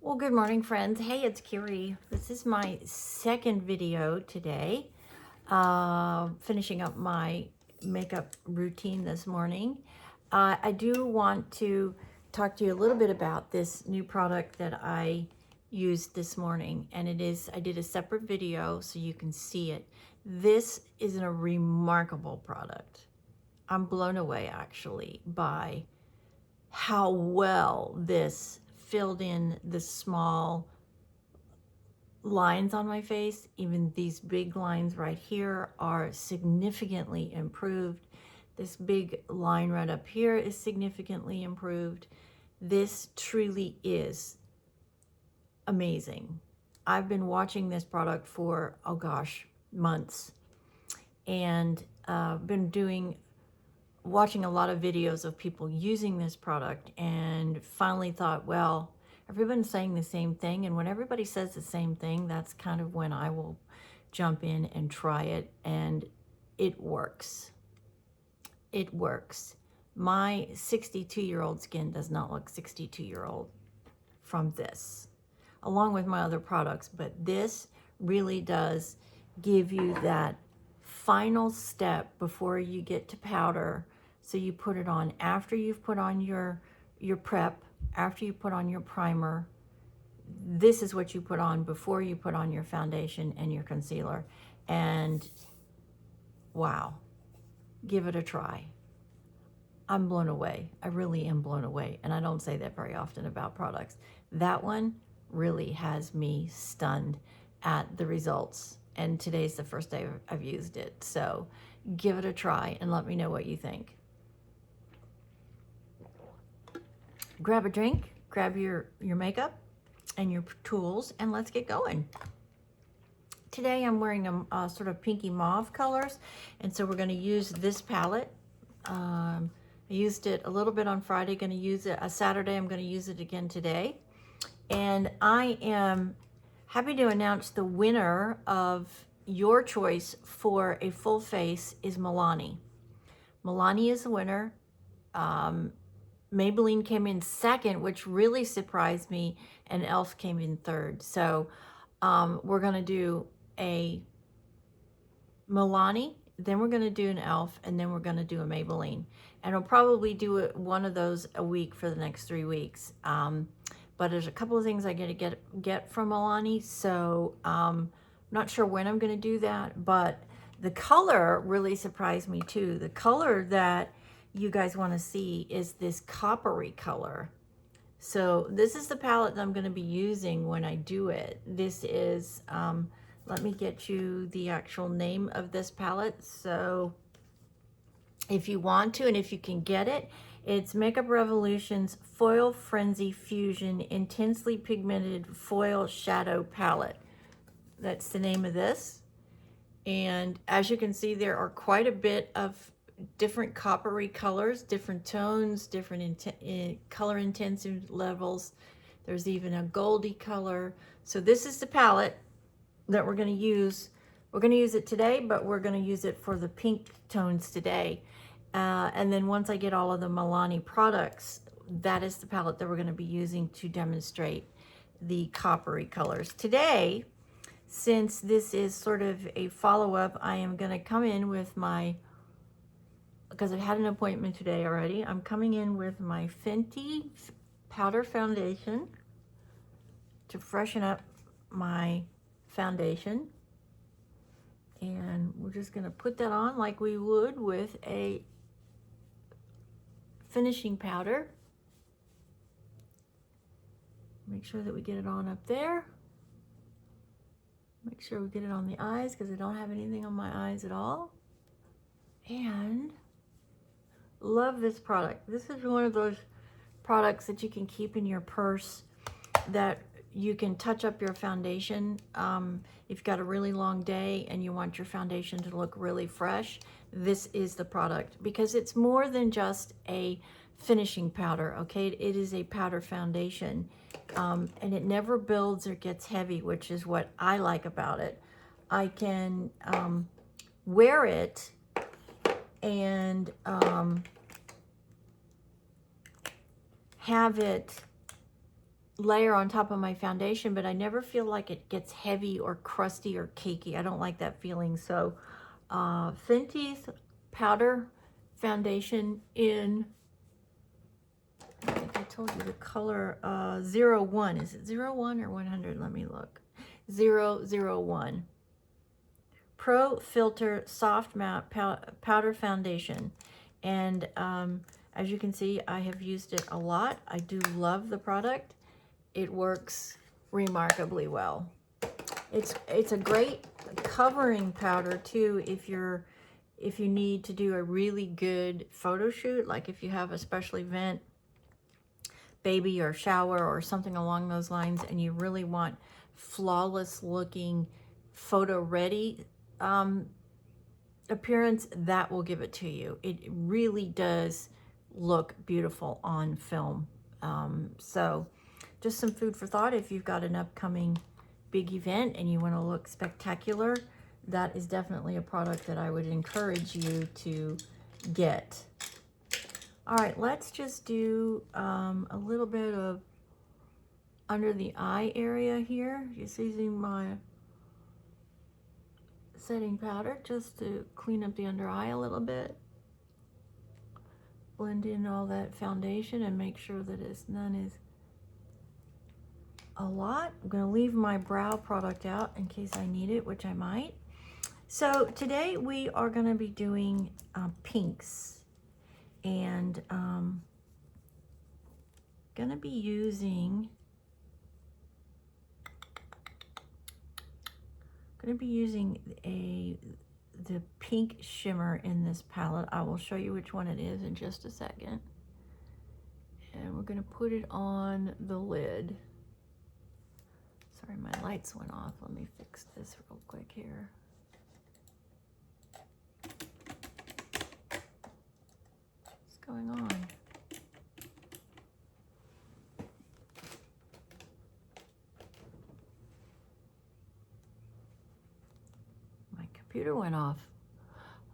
Well, good morning, friends. Hey, it's Kiri. This is my second video today, finishing up my makeup routine this morning. I do want to talk to you a little bit about this new product that I used this morning, and I did a separate video so you can see it. This is a remarkable product. I'm blown away, actually, by how well this filled in the small lines on my face. Even these big lines right here are significantly improved. This big line right up here is significantly improved. This truly is amazing. I've been watching this product for, oh gosh, months, and been watching a lot of videos of people using this product, and finally thought, well, everyone's saying the same thing, and when everybody says the same thing, that's kind of when I will jump in and try it, and it works. It works. My 62-year-old skin does not look 62-year-old from this, along with my other products, but this really does give you that final step before you get to powder. So you put it on after you've put on your prep, after you put on your primer. This is what you put on before you put on your foundation and your concealer. And wow, give it a try. I'm blown away. I really am blown away. And I don't say that very often about products. That one really has me stunned at the results. And today's the first day I've used it. So give it a try and let me know what you think. Grab a drink, grab your makeup and your tools, and let's get going. Today I'm wearing a sort of pinky mauve colors, and so we're going to use this palette. I used it a little bit on Friday, going to use it Saturday. I'm going to use it again today. And I am happy to announce the winner of your choice for a full face is Milani. Milani is the winner. Maybelline came in second, which really surprised me, and e.l.f. came in third. So we're going to do a Milani, then we're going to do an e.l.f., and then we're going to do a Maybelline. And I'll probably do one of those a week for the next 3 weeks. But there's a couple of things I get to get from Milani, so not sure when I'm going to do that. But the color really surprised me too. The color that you guys want to see is this coppery color. So this is the palette that I'm going to be using when I do it. This is, let me get you the actual name of this palette. So if you want to, and if you can get it, it's Makeup Revolution's Foil Frenzy Fusion Intensely Pigmented Foil Shadow Palette. That's the name of this. And as you can see, there are quite a bit of different coppery colors, different tones, different color intensive levels. There's even a goldy color. So this is the palette that we're going to use. We're going to use it today, but we're going to use it for the pink tones today. And then once I get all of the Milani products, that is the palette that we're going to be using to demonstrate the coppery colors. Today, since this is sort of a follow-up, I am going to come in with my, because I had an appointment today already, I'm coming in with my Fenty powder foundation to freshen up my foundation. And we're just going to put that on like we would with a finishing powder. Make sure that we get it on up there. Make sure we get it on the eyes, because I don't have anything on my eyes at all. And love this product. This is one of those products that you can keep in your purse, that you can touch up your foundation. If you've got a really long day and you want your foundation to look really fresh, this is the product, because it's more than just a finishing powder, okay? It is a powder foundation, and it never builds or gets heavy, which is what I like about it. I can wear it and have it layer on top of my foundation, but I never feel like it gets heavy or crusty or cakey. I don't like that feeling. So Fenty's powder foundation in, I think I told you the color 01. Is it 01 or 100? Let me look. 001. Pro Filter Soft Matte Powder Foundation. And as you can see, I have used it a lot. I do love the product. It works remarkably well. It's a great covering powder too if you need to do a really good photo shoot, like if you have a special event, baby or shower or something along those lines, and you really want flawless looking photo ready appearance, that will give it to you. It really does look beautiful on film. So just some food for thought if you've got an upcoming big event and you want to look spectacular. That is definitely a product that I would encourage you to get. All right, let's just do a little bit of under the eye area here. Just using my setting powder just to clean up the under eye a little bit. Blend in all that foundation and make sure that none is a lot. I'm going to leave my brow product out in case I need it, which I might. So today we are going to be doing pinks, and going to be using the pink shimmer in this palette. I will show you which one it is in just a second. And we're going to put it on the lid. Sorry, my lights went off. Let me fix this real quick here. What's going on? My computer went off.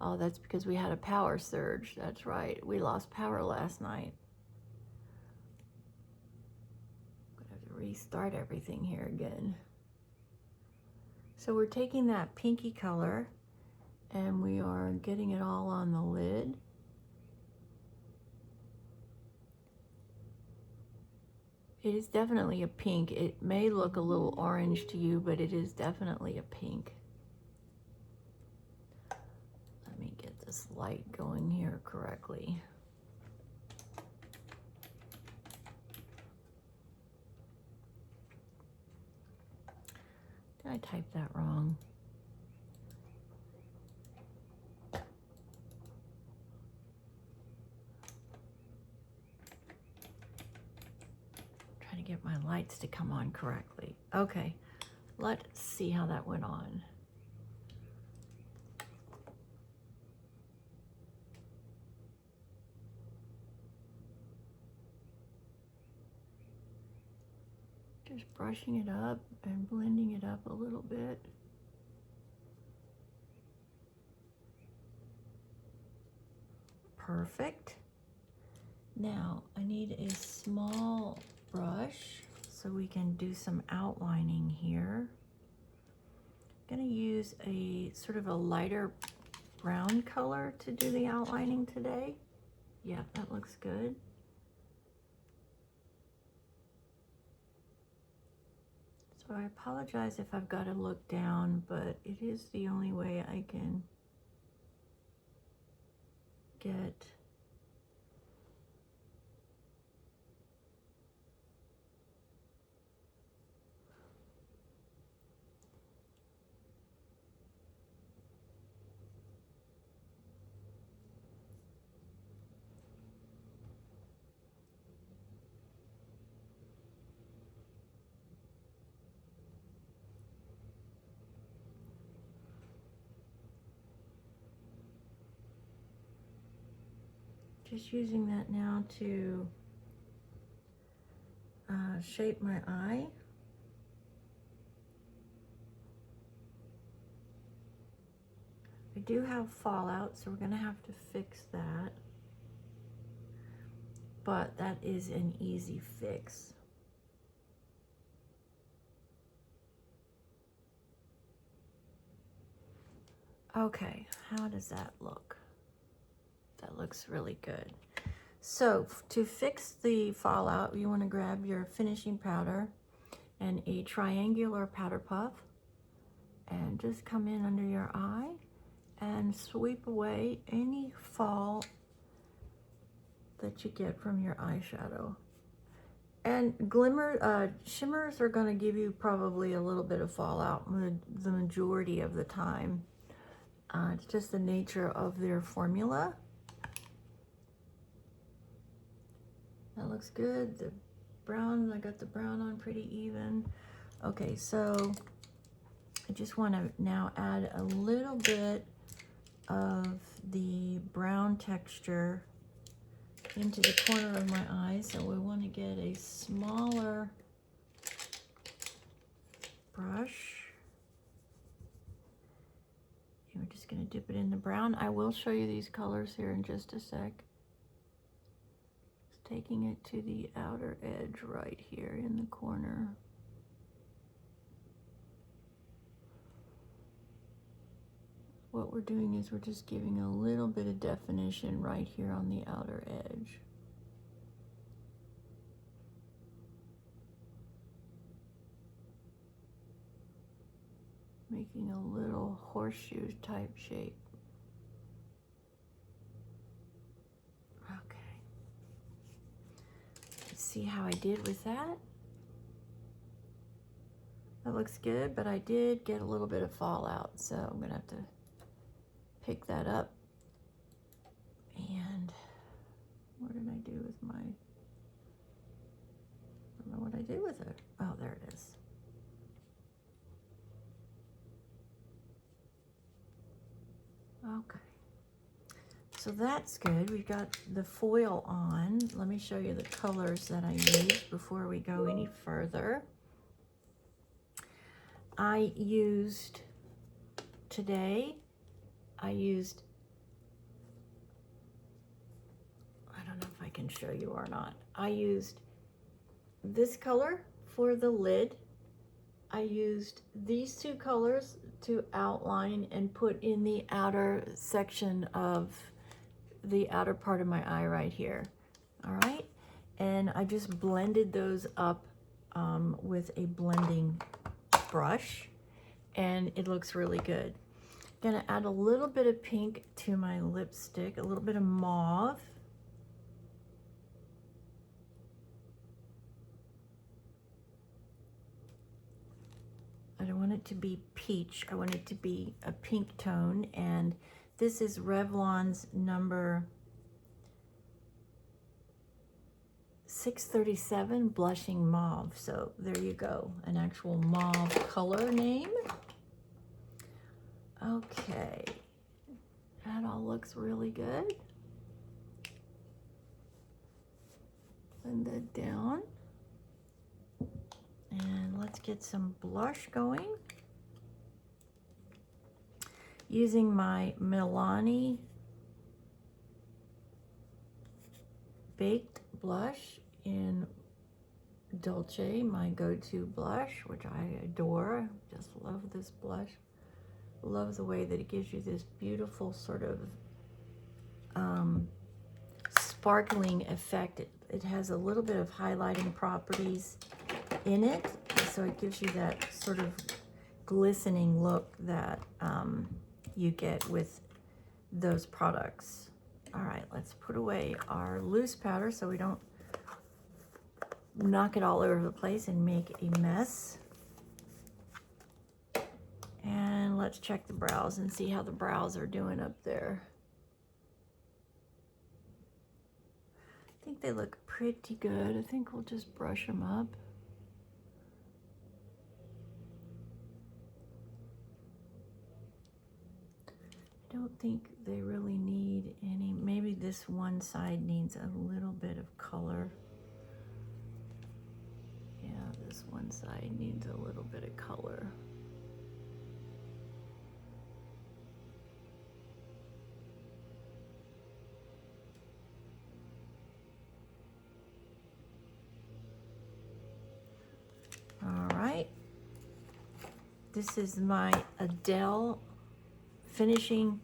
Oh, that's because we had a power surge. That's right. We lost power last night. Restart everything here again. So we're taking that pinky color and we are getting it all on the lid. It is definitely a pink. It may look a little orange to you, but it is definitely a pink. Let me get this light going here correctly. I typed that wrong. Trying to get my lights to come on correctly. Okay, let's see how that went on. Just brushing it up and blending it up a little bit. Perfect. Now I need a small brush so we can do some outlining here. I'm going to use a sort of a lighter brown color to do the outlining today. Yeah, that looks good. So I apologize if I've got to look down, but it is the only way I can get just using that now to shape my eye. I do have fallout, so we're going to have to fix that. But that is an easy fix. Okay, how does that look? That looks really good. So to fix the fallout, you want to grab your finishing powder and a triangular powder puff and just come in under your eye and sweep away any fall that you get from your eyeshadow. And shimmers are going to give you probably a little bit of fallout the majority of the time. It's just the nature of their formula. That looks good. The brown, I got the brown on pretty even. Okay, so I just want to now add a little bit of the brown texture into the corner of my eye. So we want to get a smaller brush. And we're just going to dip it in the brown. I will show you these colors here in just a sec. Just taking it to the outer edge right here in the corner. What we're doing is we're just giving a little bit of definition right here on the outer edge. Making a little horseshoe type shape. Okay. Let's see how I did with that. That looks good, but I did get a little bit of fallout, so I'm gonna have to pick that up. And what did I do with my, I don't know what I did with it. Oh, there it is. Okay, so that's good. We've got the foil on. Let me show you the colors that I used before we go any further. Today, I don't know if I can show you or not. I used this color for the lid. I used these two colors to outline and put in the outer section of the outer part of my eye right here. All right, and I just blended those up with a blending brush, and it looks really good. Gonna add a little bit of pink to my lipstick, a little bit of mauve. I don't want it to be peach. I want it to be a pink tone, and this is Revlon's number 637 Blushing Mauve. So there you go, an actual mauve color name. Okay, that all looks really good. Blend that down. And let's get some blush going. Using my Milani Baked Blush in Dolce, my go-to blush, which I adore. Just love this blush. Love the way that it gives you this beautiful sort of sparkling effect. It has a little bit of highlighting properties in it, so it gives you that sort of glistening look that you get with those products. All right, let's put away our loose powder so we don't knock it all over the place and make a mess. And let's check the brows and see how the brows are doing up there. I think they look pretty good. I think we'll just brush them up. I don't think they really need any. Maybe this one side needs a little bit of color. Yeah, this one side needs a little bit of color. All right. This is my Adele finishing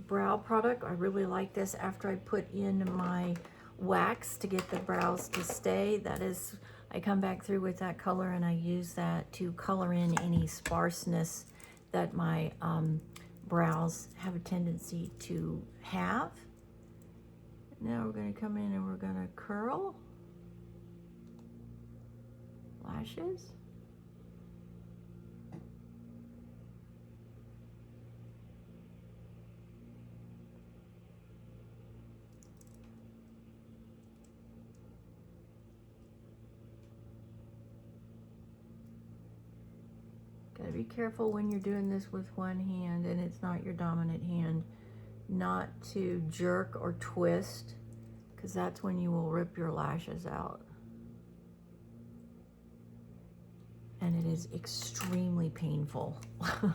brow product. I really like this after I put in my wax to get the brows to stay. That is, I come back through with that color and I use that to color in any sparseness that my brows have a tendency to have. Now we're going to come in and we're going to curl lashes. Gotta be careful when you're doing this with one hand and it's not your dominant hand, not to jerk or twist, because that's when you will rip your lashes out. And it is extremely painful. I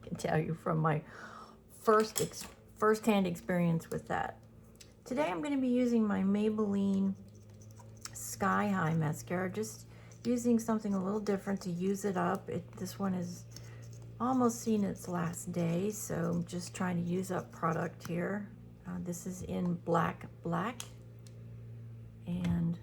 can tell you from my first-hand experience with that. Today I'm going to be using my Maybelline Sky High mascara, just using something a little different to use it up. This one is almost seen its last day, so I'm just trying to use up product here. This is in Black, and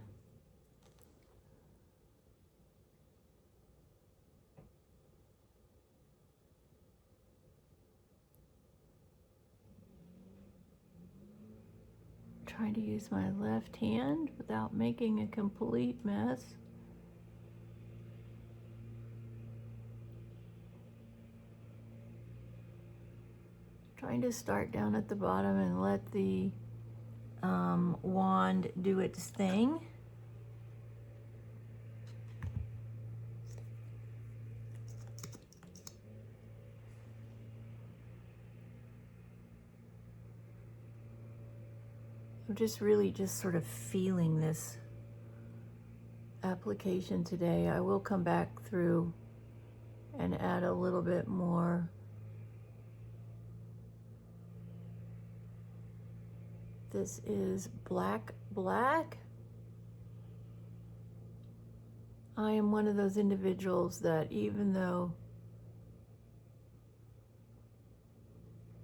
trying to use my left hand without making a complete mess. Trying to start down at the bottom and let the wand do its thing. I'm just really sort of feeling this application today. I will come back through and add a little bit more. This is Black. I am one of those individuals that even though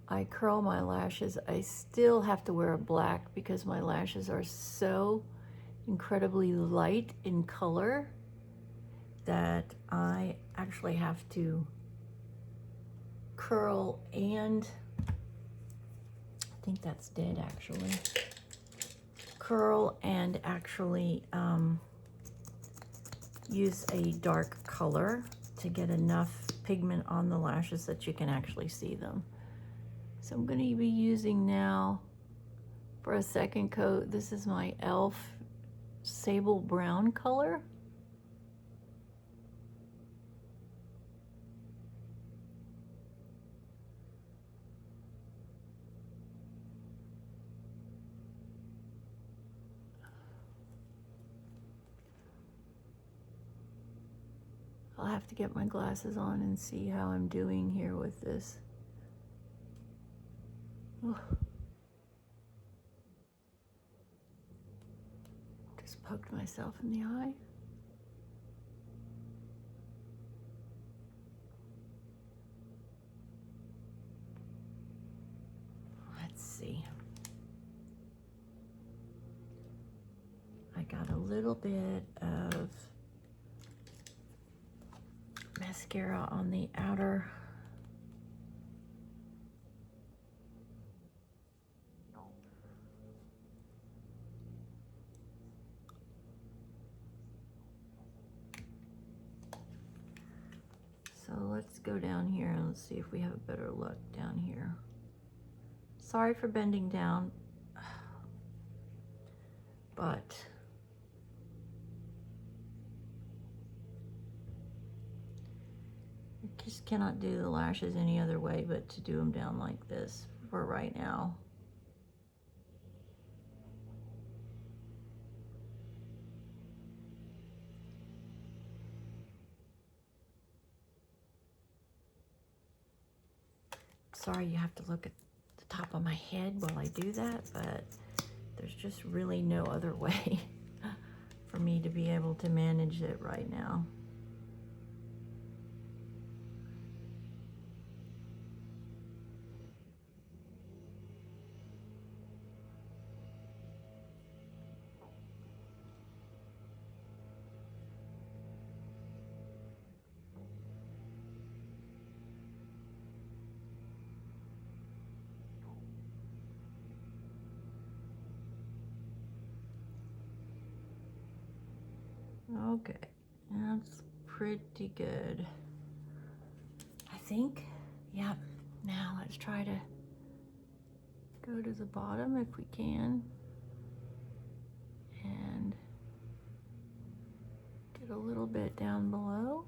I curl my lashes, I still have to wear a black because my lashes are so incredibly light in color that I actually have to curl and I think that's dead actually. Curl and actually use a dark color to get enough pigment on the lashes that you can actually see them. So I'm going to be using now for a second coat. This is my e.l.f. sable brown color. I'll have to get my glasses on and see how I'm doing here with this. Oh. Just poked myself in the eye. Let's see. I got a little bit of mascara on the outer so let's go down here and let's see if we have a better look down here. Sorry for bending down, but I just cannot do the lashes any other way but to do them down like this for right now. Sorry you have to look at the top of my head while I do that, but there's just really no other way for me to be able to manage it right now. Okay, that's pretty good, I think. Yep. Now let's try to go to the bottom if we can and get a little bit down below.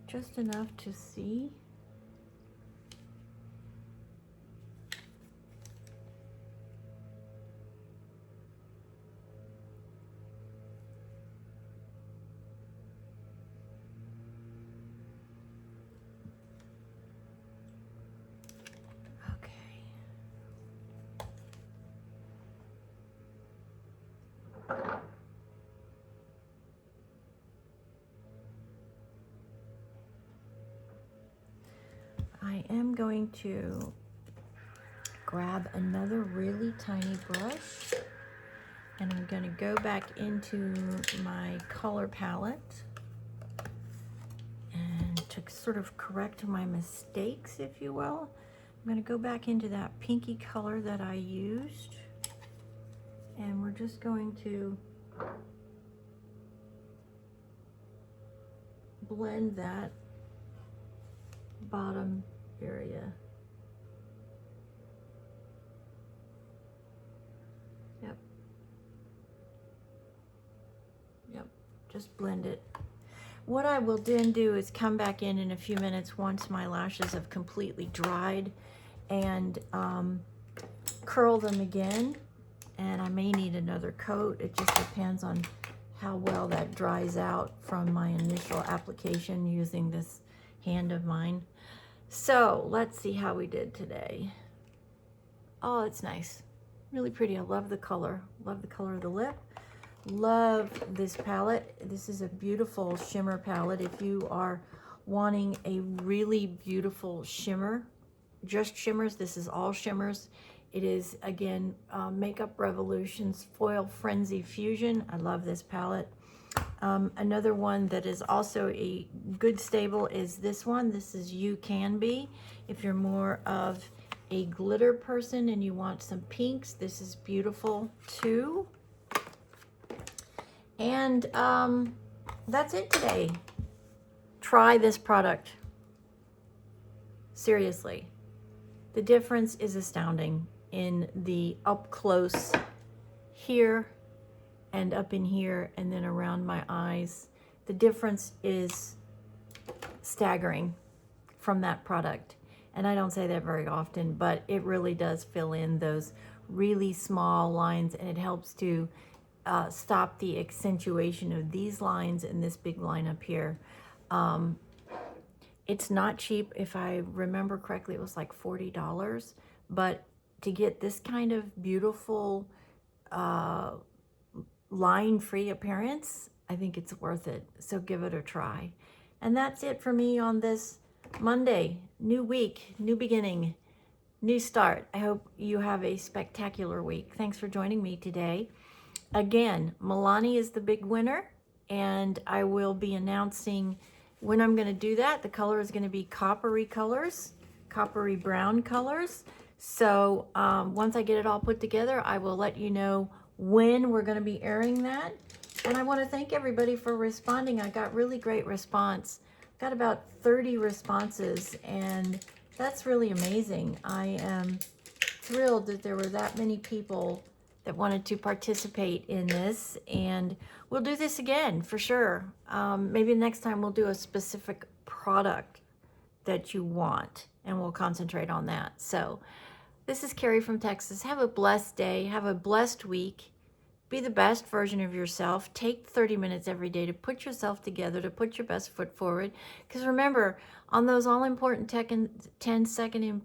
Just enough to see. I am going to grab another really tiny brush and I'm going to go back into my color palette and to sort of correct my mistakes, if you will. I'm going to go back into that pinky color that I used and we're just going to blend that bottom area. Yep. Yep. Just blend it. What I will then do is come back in a few minutes once my lashes have completely dried and curl them again. And I may need another coat. It just depends on how well that dries out from my initial application using this hand of mine. So let's see how we did today. Oh, it's nice. Really pretty. I love the color. Love the color of the lip. Love this palette. This is a beautiful shimmer palette. If you are wanting a really beautiful shimmer, just shimmers, this is all shimmers. It is, again, Makeup Revolution's Foil Frenzy Fusion. I love this palette. Another one that is also a good staple is this one. This is You Can Be. If you're more of a glitter person and you want some pinks, this is beautiful too. And that's it today. Try this product. Seriously. The difference is astounding in the up close here and up in here and then around my eyes. The difference is staggering from that product. And I don't say that very often, but it really does fill in those really small lines and it helps to stop the accentuation of these lines and this big line up here. It's not cheap. If I remember correctly, it was like $40, but to get this kind of beautiful line-free appearance, I think it's worth it. So give it a try. And that's it for me on this Monday. New week, new beginning, new start. I hope you have a spectacular week. Thanks for joining me today. Again, Milani is the big winner, and I will be announcing when I'm going to do that. The color is going to be coppery colors, coppery brown colors. So once I get it all put together, I will let you know when we're going to be airing that. And I want to thank everybody for responding. I got really great response. Got about 30 responses, and that's really amazing. I am thrilled that there were that many people that wanted to participate in this, and we'll do this again for sure. Maybe next time we'll do a specific product that you want, and we'll concentrate on that. So this is Carrie from Texas. Have a blessed day. Have a blessed week. Be the best version of yourself. Take 30 minutes every day to put yourself together, to put your best foot forward. Because remember, on those all-important 10-second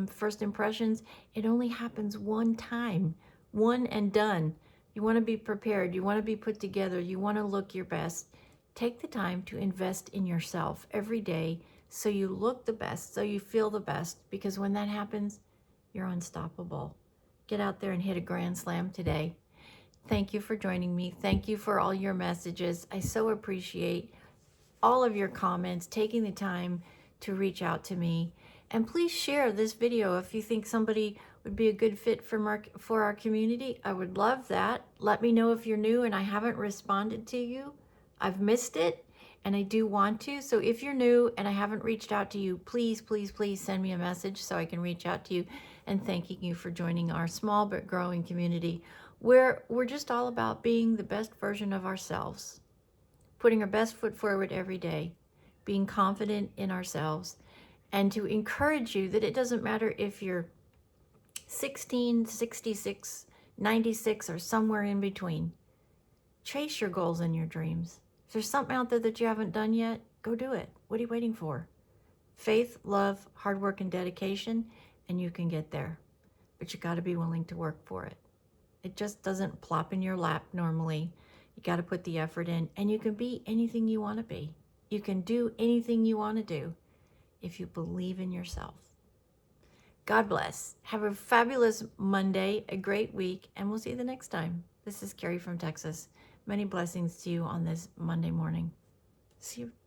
first impressions, it only happens one time. One and done. You want to be prepared. You want to be put together. You want to look your best. Take the time to invest in yourself every day so you look the best, so you feel the best. Because when that happens, you're unstoppable. Get out there and hit a grand slam today. Thank you for joining me. Thank you for all your messages. I so appreciate all of your comments, taking the time to reach out to me. And please share this video if you think somebody would be a good fit for our community. I would love that. Let me know if you're new and I haven't responded to you. I've missed it and I do want to. So if you're new and I haven't reached out to you, please, please, please send me a message so I can reach out to you and thanking you for joining our small but growing community where we're just all about being the best version of ourselves, putting our best foot forward every day, being confident in ourselves, and to encourage you that it doesn't matter if you're 16, 66, 96, or somewhere in between. Chase your goals and your dreams. If there's something out there that you haven't done yet, go do it. What are you waiting for? Faith, love, hard work, and dedication, and you can get there. But you got to be willing to work for it. It just doesn't plop in your lap normally. You got to put the effort in, and you can be anything you want to be. You can do anything you want to do if you believe in yourself. God bless. Have a fabulous Monday, a great week, and we'll see you the next time. This is Carrie from Texas. Many blessings to you on this Monday morning. See you.